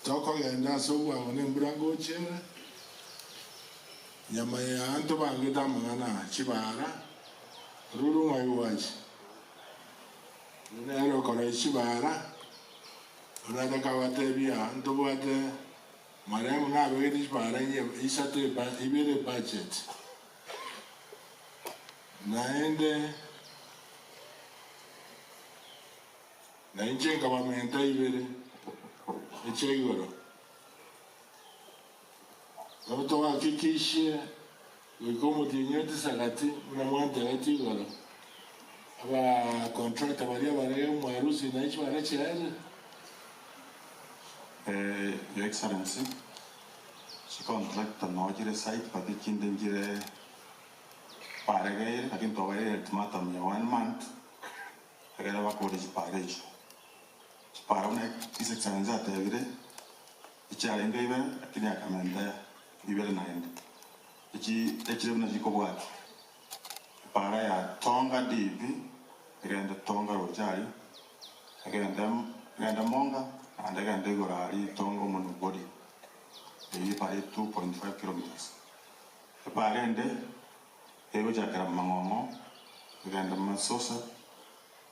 toko genda so ngone mbrango chere nyama ya anto bangita mangana chibara ruru ngai wachi nero kore chibara unada kawate bia anto bwate maremu na bege chibara isate ba ibere budget naende na inje government ibere echegoro Noto hakikishe wikomo tinyoti sagati unamwante gati goro aba contract abaria bare mwarusi na ichi bare chele Your Excellency, si contract no jire site pati kinden jire parege akin to bare matam ya 1 month agara ba ko dis parege para una His Excellency atevire ichare ngebe akini akamenda ibere naende echire na jikobwati para ya tonga divi agenda tonga rojari agenda monga and agenda gorari tongo monobody iyi pare 2.5 kilometers para ende ebo jakara mangongo agenda masosa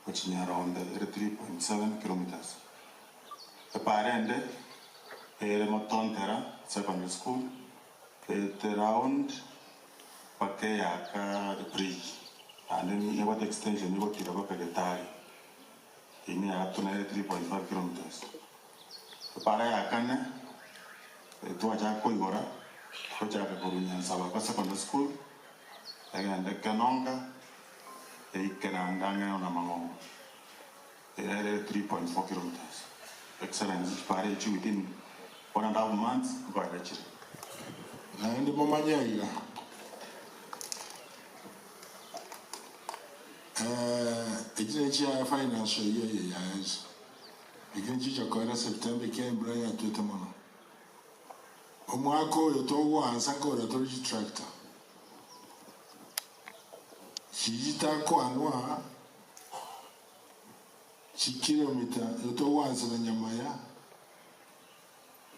which is around 3.7 kilometers para ende motontera secondary school at around Pakeyaka bridge and then what extension you got to the Paketari in 3.5 kilometers. Parayakane to Ajako Igora, Kojaka Koruyan Sabaka secondary school, again the Kanonga, a Kanandanga on Amamo, 3.4 kilometers. Excellent, Parage within 1.5 months, by lecture. naende momanyaiga ejine chia financial year yes ikin chicha kora September ke braya tutemono omwako yo to wansa ko da to tractor chijita ko anwa chi kilometer yo to wansa na nyamaya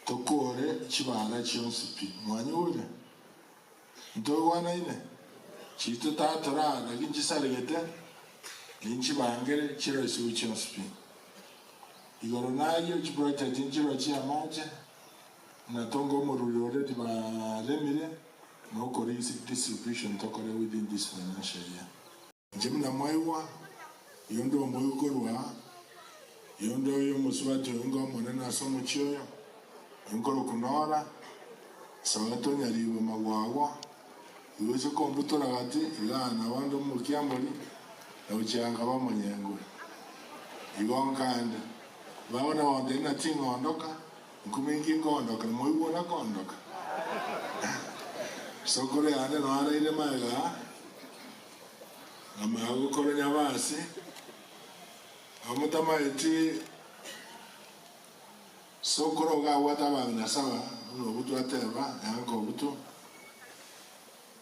tokore chibara chionsipi mwani ule ndo wana ile chito tatora na kinchi saregete linchi bangere chiro su chionsipi igoro nayo chibrota tinchiro chia maje na tongo morulore di ba remire no kore distribution tokore within this financial year jimna maiwa yondo moyukorwa yondo yo muswatu ngo monena somo chioyo Ngoro kunora sabato nyariwe magwawa yuze kombutora gati ilana wando mukiamboli na uchanga bamunyengo igonkande baona wande na tingo ondoka nkumingi ngondoka moyibona kondoka sokore ane no ara ile maiga amago kore nyabasi amutama eti sokoro ga wata ba na sawa no butu ateba yango butu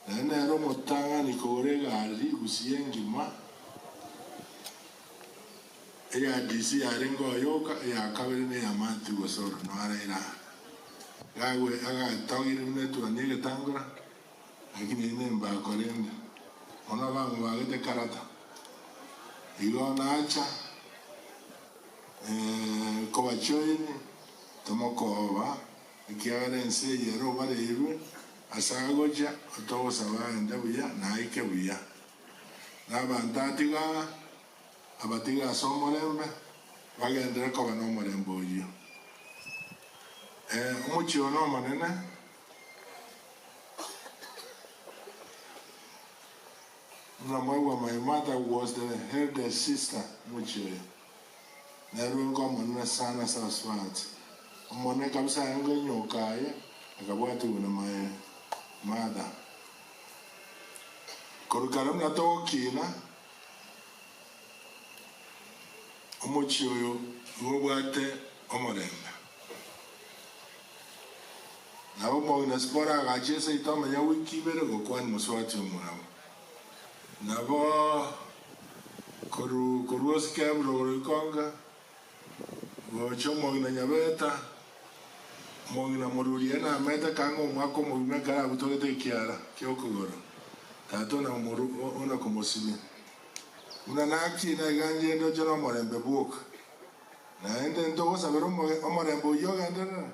nene ro motanga ni kore ga ali usiengima ya disi ya rengo yoka ya kabere ne ya mati gosoro no ara ira gawe aga tawiri ne tu ne tangura akini ne mba korende ona ba ngwa gete karata ilo na acha kobachoini tomokova ikiagare nse yero bare iru asagoja otogo sabanda buya naike buya nabantatiga abatiga somolembe bagendera ko bano morembo uyu umuchi ono manene my mother was the elder sister muchi Neru ngoma sana Saraswati. Mone kabisa yangu nyokaye akabwatu na my mother. Korukaram na to kina. Omochioyo ngobwate omoremba. Nabo mo na spora gachese itoma ya wiki bere go kwan muswati omuramo. Nabo koruos kemro konga. Chomo na nyabeta Mogina Moruria na meta kango mwako mwime kara kutoke kiara kiokogoro. Tato na moru ona komosimi. Una naki na ganje ndo jono morembe buok. Na ende ndo sabero morembe yoga ndana.